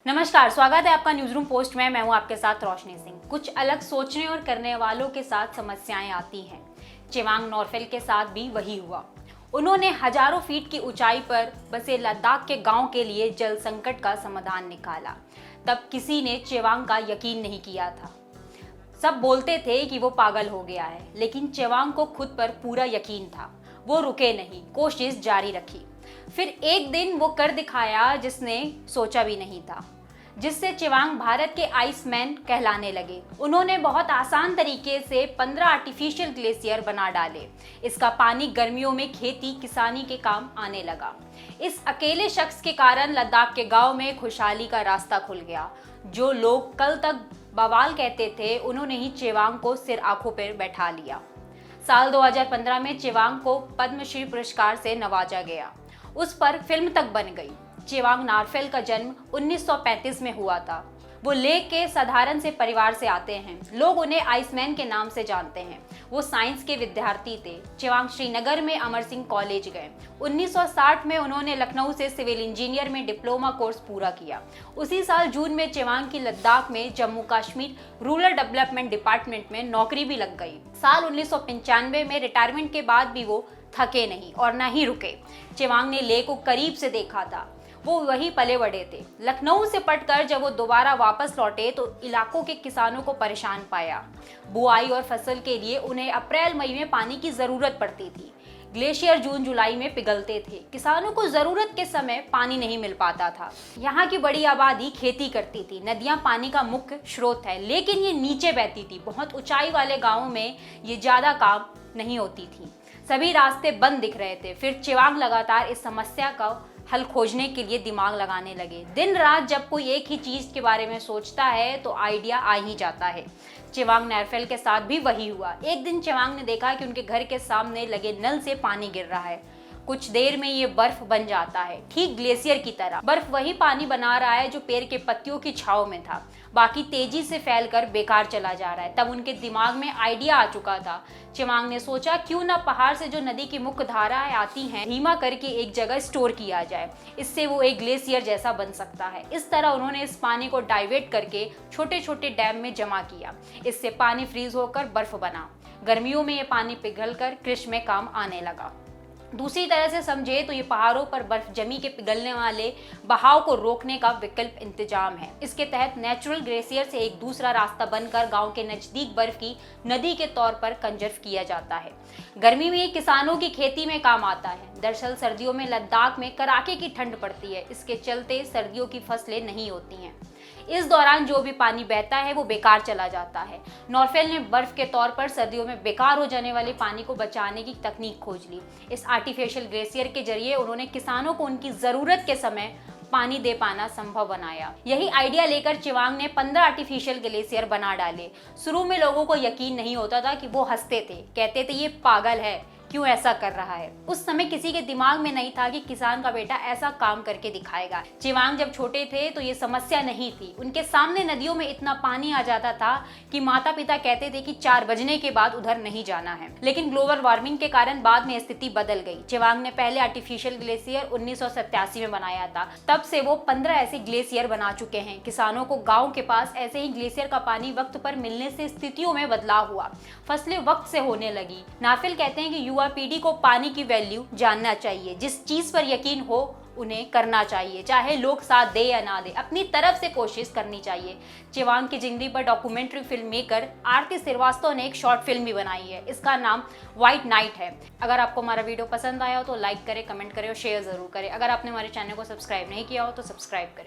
नमस्कार, स्वागत है आपका न्यूज रूम पोस्ट में। मैं हूं आपके साथ रोशनी सिंह। कुछ अलग सोचने और करने वालों के साथ समस्याएं आती हैं। चेवांग नॉरफेल के साथ भी वही हुआ। उन्होंने हजारों फीट की ऊंचाई पर बसे लद्दाख के गांव के लिए जल संकट का समाधान निकाला। तब किसी ने चेवांग का यकीन नहीं किया था। सब बोलते थे कि वो पागल हो गया है, लेकिन चेवांग को खुद पर पूरा यकीन था। वो रुके नहीं, कोशिश जारी रखी। फिर एक दिन वो कर दिखाया जिसने सोचा भी नहीं था, जिससे चेवांग भारत के आइसमैन कहलाने लगे। उन्होंने बहुत आसान तरीके से 15 आर्टिफिशियल ग्लेशियर बना डाले। इसका पानी गर्मियों में खेती किसानी के काम आने लगा। इस अकेले शख्स के कारण लद्दाख के गांव में खुशहाली का रास्ता खुल गया। जो लोग कल तक बवाल कहते थे, उन्होंने ही चेवांग को सिर आंखों पर बैठा लिया। साल 2015 में चेवांग को पद्मश्री पुरस्कार से नवाजा गया। उस पर फिल्म तक बन गई। चेवांग नॉरफेल का जन्म 1935 में हुआ था। वो लेह के साधारण से परिवार से आते हैं। लोग उन्हें आइसमैन के नाम से जानते हैं। वो साइंस के विद्यार्थी थे। चेवांग श्रीनगर में अमर सिंह कॉलेज गए। 1960 में उन्होंने लखनऊ से सिविल इंजीनियर में डिप्लोमा कोर्स पूरा किया। उसी साल जून में चेवांग की लद्दाख में Jammu Kashmir rural development department में नौकरी भी लग गई। साल 1995 में रिटायरमेंट के बाद भी वो थके नहीं और न ही रुके। चेवांग ने लेह को करीब से देखा था। वो वहीं पले बड़े थे। लखनऊ से पढ़कर जब वो दोबारा वापस लौटे तो इलाकों के किसानों को परेशान पाया। बुआई और फसल के लिए उन्हें अप्रैल मई में पानी की जरूरत पड़ती थी। ग्लेशियर जून जुलाई में पिघलते थे। किसानों को जरूरत के समय पानी नहीं मिल पाता था। यहाँ की बड़ी आबादी खेती करती थी। नदियाँ पानी का मुख्य स्रोत है, लेकिन ये नीचे बहती थी। बहुत ऊंचाई वाले गाँवों में ये ज्यादा काम नहीं होती थी। सभी रास्ते बंद दिख रहे थे। फिर चेवांग लगातार इस समस्या का हल खोजने के लिए दिमाग लगाने लगे। दिन रात जब कोई एक ही चीज के बारे में सोचता है तो आइडिया आ ही जाता है। चेवांग नॉरफेल के साथ भी वही हुआ। एक दिन चेवांग ने देखा कि उनके घर के सामने लगे नल से पानी गिर रहा है। कुछ देर में ये बर्फ बन जाता है, ठीक ग्लेशियर की तरह। बर्फ वही पानी बना रहा है जो पेड़ के पत्तियों की छाव में था। बाकी तेजी से फैलकर बेकार चला जा रहा है। तब उनके दिमाग में आइडिया आ चुका था। चेवांग ने सोचा, क्यों ना पहाड़ से जो नदी की मुख्य धाराएं आती हैं, धीमा करके एक जगह स्टोर किया जाए। इससे वो एक ग्लेशियर जैसा बन सकता है। इस तरह उन्होंने इस पानी को डाइवर्ट करके छोटे छोटे डैम में जमा किया। इससे पानी फ्रीज होकर बर्फ बना। गर्मियों में ये पानी पिघलकर कृषि में काम आने लगा। दूसरी तरह से समझे तो ये पहाड़ों पर बर्फ जमी के पिघलने वाले बहाव को रोकने का विकल्प इंतजाम है। इसके तहत नेचुरल ग्लेशियर से एक दूसरा रास्ता बनकर गांव के नजदीक बर्फ की नदी के तौर पर कंजर्व किया जाता है। गर्मी में किसानों की खेती में काम आता है। दरअसल सर्दियों में लद्दाख में कड़ाके की ठंड पड़ती है। इसके चलते सर्दियों की फसलें नहीं होती हैं। इस दौरान जो भी पानी बहता है वो बेकार चला जाता है। नॉरफेल ने बर्फ के तौर पर सर्दियों में बेकार हो जाने वाले पानी को बचाने की तकनीक खोज ली। इस आर्टिफिशियल ग्लेशियर के जरिए उन्होंने किसानों को उनकी जरूरत के समय पानी दे पाना संभव बनाया। यही आइडिया लेकर चेवांग ने 15 आर्टिफिशियल ग्लेशियर बना डाले। शुरू में लोगों को यकीन नहीं होता था कि वो हंसते थे, कहते थे ये पागल है, क्यों ऐसा कर रहा है। उस समय किसी के दिमाग में नहीं था कि किसान का बेटा ऐसा काम करके दिखाएगा। चेवांग जब छोटे थे तो ये समस्या नहीं थी। उनके सामने नदियों में इतना पानी आ जाता था कि माता पिता कहते थे कि 4 बजने के बाद उधर नहीं जाना है। लेकिन ग्लोबल वार्मिंग के कारण बाद में स्थिति बदल गई। चेवांग ने पहले आर्टिफिशियल ग्लेशियर 1987 में बनाया था। तब से वो 15 ऐसे ग्लेशियर बना चुके हैं। किसानों को गाँव के पास ऐसे ही ग्लेशियर का पानी वक्त पर मिलने से स्थितियों में बदलाव हुआ। फसलें वक्त से होने लगी। नॉरफेल कहते हैं कि युवा पीढ़ी को पानी की वैल्यू जानना चाहिए। जिस चीज पर यकीन हो उन्हें करना चाहिए, चाहे लोग साथ दे या ना दे, अपनी तरफ से कोशिश करनी चाहिए। चेवांग की जिंदगी पर डॉक्यूमेंट्री फिल्म मेकर आरती श्रीवास्तव ने एक शॉर्ट फिल्म भी बनाई है। इसका नाम व्हाइट नाइट है। अगर आपको हमारा वीडियो पसंद आया हो तो लाइक करें, कमेंट करें और शेयर जरूर करें। अगर आपने हमारे चैनल को सब्सक्राइब नहीं किया हो तो सब्सक्राइब करें।